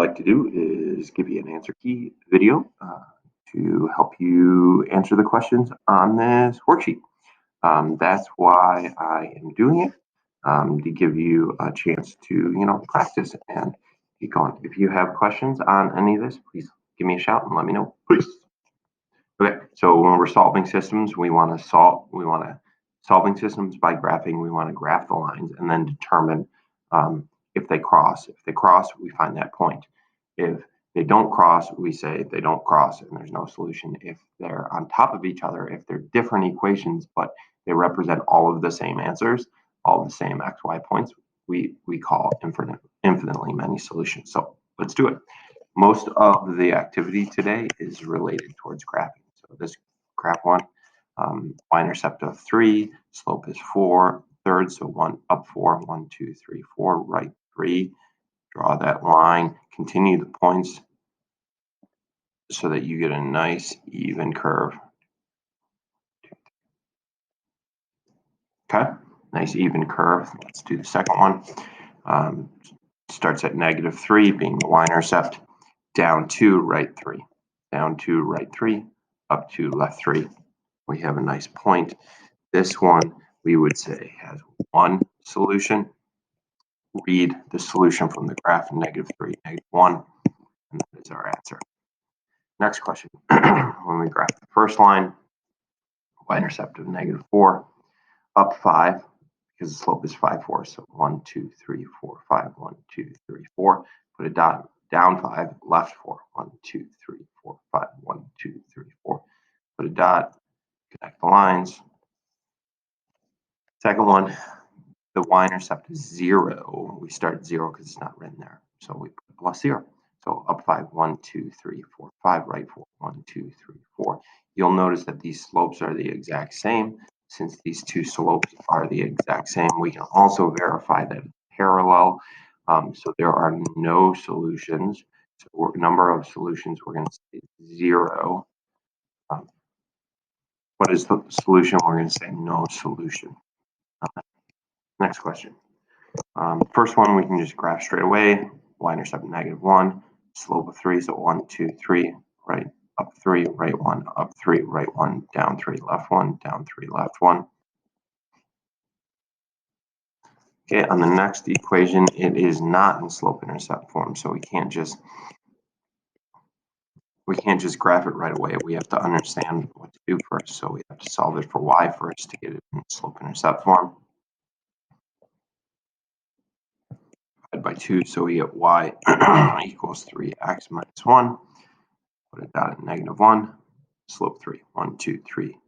like to do is give you an answer key video to help you answer the questions on this worksheet. That's why I am doing it, to give you a chance to, practice and keep going. If you have questions on any of this, please give me a shout and let me know, please. Okay, so when we're solving systems, we want to solving systems by graphing. We want to graph the lines and then determine if they cross. If they cross, we find that point. If they don't cross, we say they don't cross and there's no solution. If they're on top of each other, if they're different equations, but they represent all of the same answers, all of the same x, y points, we call infinitely many solutions. So let's do it. Most of the activity today is related towards graphing. So this graph one, y-intercept of 3, slope is 4/3, so 1 up 4, 1, 2, 3, 4, right 3. Draw that line, continue the points so that you get a nice even curve. Okay, nice even curve. Let's do the second one. Starts at -3 being the y-intercept, down 2, right 3, down 2, right 3, up 2, left 3. We have a nice point. This one we would say has one solution. Read the solution from the graph, -3, -1, and that is our answer. Next question. When we graph the first line, y-intercept of -4, up 5, because the slope is 5, 4. So 1, 2, 3, 4, 5, 1, 2, 3, 4. Put a dot, down 5, left 4. 1, 2, 3, 4, 5, 1, 2, 3, 4. Put a dot, connect the lines. Second one, the y-intercept is 0. We start at 0 because it's not written there. So we put +0. So up 5, 1, 2, 3, 4, 5, right 4, 1, 2, 3, 4. You'll notice that these slopes are the exact same. Since these two slopes are the exact same, we can also verify that it's parallel. So there are no solutions. So number of solutions, we're going to say 0. What is the solution? We're going to say no solution. Next question. First one we can just graph straight away. Y-intercept -1, slope of 3, so 1, 2, 3, right, up 3, right 1, up 3, right 1, down 3, left 1, down 3, left 1. Okay, on the next equation, it is not in slope-intercept form, so we can't just graph it right away. We have to understand what to do first. So we have to solve it for y first to get it in slope-intercept form. By 2, so we get y equals 3x minus 1. Put a dot at -1. Slope 3. 1, 2, 3.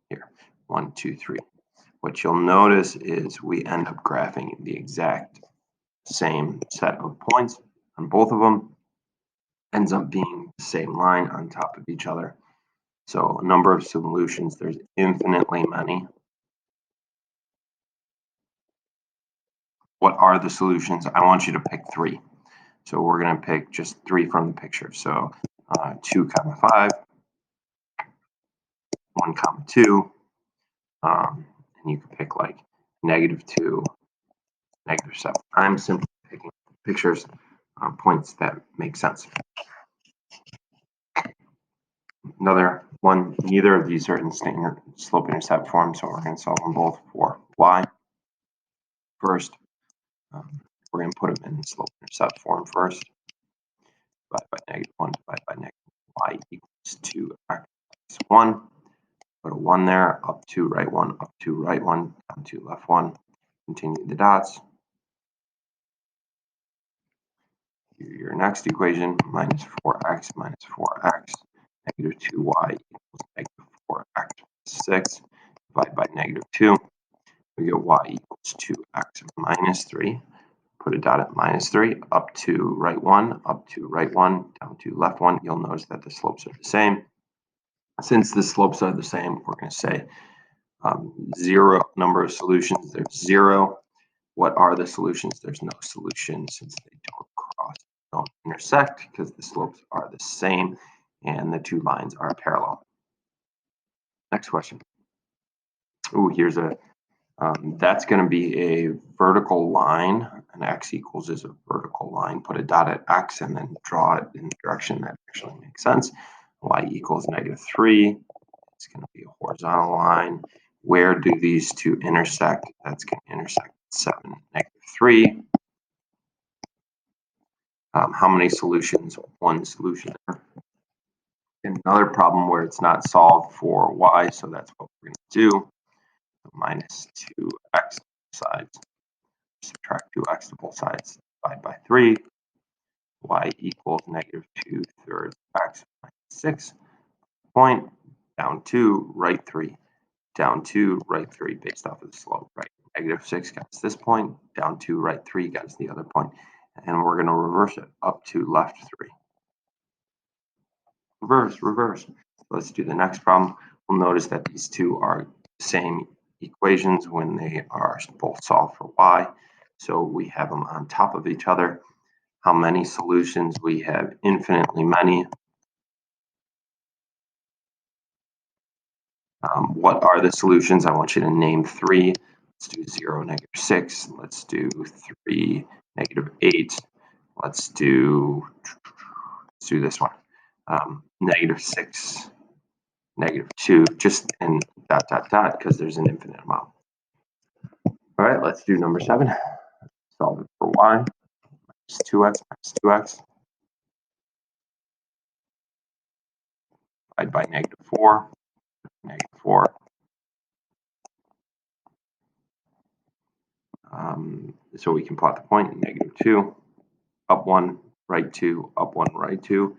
Here. 1, 2, 3. What you'll notice is we end up graphing the exact same set of points on both of them. Ends up being the same line on top of each other. So a number of solutions, there's infinitely many. What are the solutions? I want you to pick 3. So we're going to pick just 3 from the picture. So 2, 5, 1, 2. And you can pick like -2, -7. I'm simply picking pictures, points that make sense. Another one, neither of these are in standard slope-intercept form, so we're going to solve them both for y. First, we're going to put them in slope-intercept form first. Divide by -1, divide by y equals 2x 1. Put a 1 there, up 2, right 1, up 2, right 1, down 2, left 1. Continue the dots. Your next equation, -4x minus 4x, -2y equals -4x 6. Divide by -2. We get y equals 2x minus 3. Put a dot at -3, up 2, right 1, up 2, right 1, down 2, left 1. You'll notice that the slopes are the same. Since the slopes are the same, we're going to say 0 number of solutions. There's 0. What are the solutions? There's no solution since they don't cross, don't intersect, because the slopes are the same and the two lines are parallel. Next question. Ooh, here's a That's going to be a vertical line, and x equals is a vertical line. Put a dot at x and then draw it in the direction that actually makes sense. Y equals -3. It's going to be a horizontal line. Where do these two intersect? That's going to intersect 7, -3. How many solutions? One solution. Another problem where it's not solved for y, so that's what we're going to do. -2x sides. Subtract 2x to both sides. Divide by 3. Y equals -2/3 x minus 6. Point. Down 2, right 3. Down 2, right 3 based off of the slope, right? -6 got us this point. Down 2, right 3 got us the other point. And we're going to reverse it. Up 2, left 3. Reverse, reverse. Let's do the next problem. We'll notice that these two are the same equations when they are both solved for y. So we have them on top of each other. How many solutions? We have infinitely many. What are the solutions? I want you to name 3. Let's do 0, -6. Let's do 3, -8. Let's do this one. -6, -2, just in dot, dot, dot, because there's an infinite amount. All right, let's do number 7. Solve it for y. -2x minus 2x. Divide by -4. -4. So we can plot the point, -2. Up 1, right 2, up 1, right 2.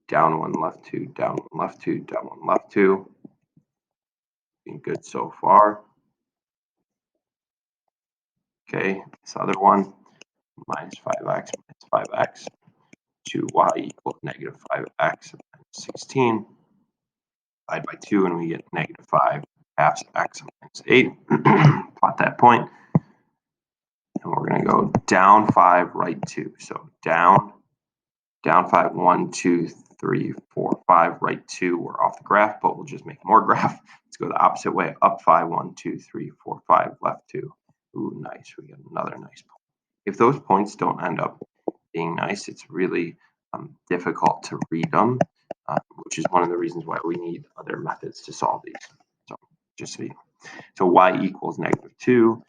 Down 1, left 2, down 1, left 2, down 1, left 2. Being good so far. Okay, this other one, -5x minus 5x. 2y equals -5x minus 16. Divide by 2 and we get -5 halves x minus 8. Plot that point. And we're going to go down 5, right 2. So down 5, 1, 2, 3, 4, 5, right 2. We're off the graph, but we'll just make more graph. Let's go the opposite way. Up 5, 1, 2, 3, 4, 5, left 2. Ooh, nice. We got another nice point. If those points don't end up being nice, it's really difficult to read them, which is one of the reasons why we need other methods to solve these. So just so you know. So y equals -2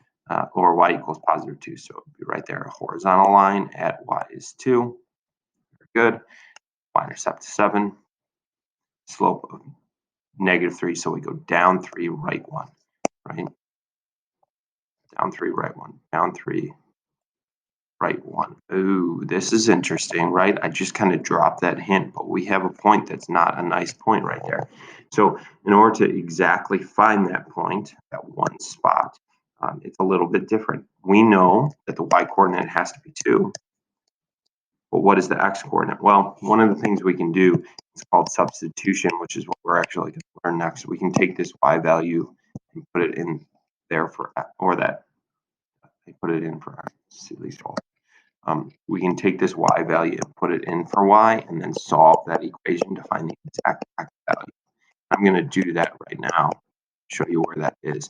or y equals +2. So it'd be right there, a horizontal line at y is 2. Very good. Y-intercept 7. Slope of -3. So we go down 3, right 1. Right? Down 3, right 1. Down 3, right 1. Ooh, this is interesting, right? I just kind of dropped that hint, but we have a point that's not a nice point right there. So in order to exactly find that point, that one spot, it's a little bit different. We know that the y-coordinate has to be 2, but what is the x-coordinate? Well, one of the things we can do is called substitution, which is what we're actually going to learn next. We can take this y value and put it in there for, or that, I put it in for silly soul. We can take this y value and put it in for y and then solve that equation to find the exact x value. I'm going to do that right now, show you where that is.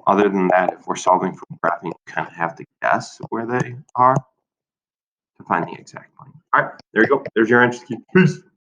Other than that, if we're solving for graphing, you kind of have to guess where they are to find the exact point. All right, there you go. There's your answer key. Peace.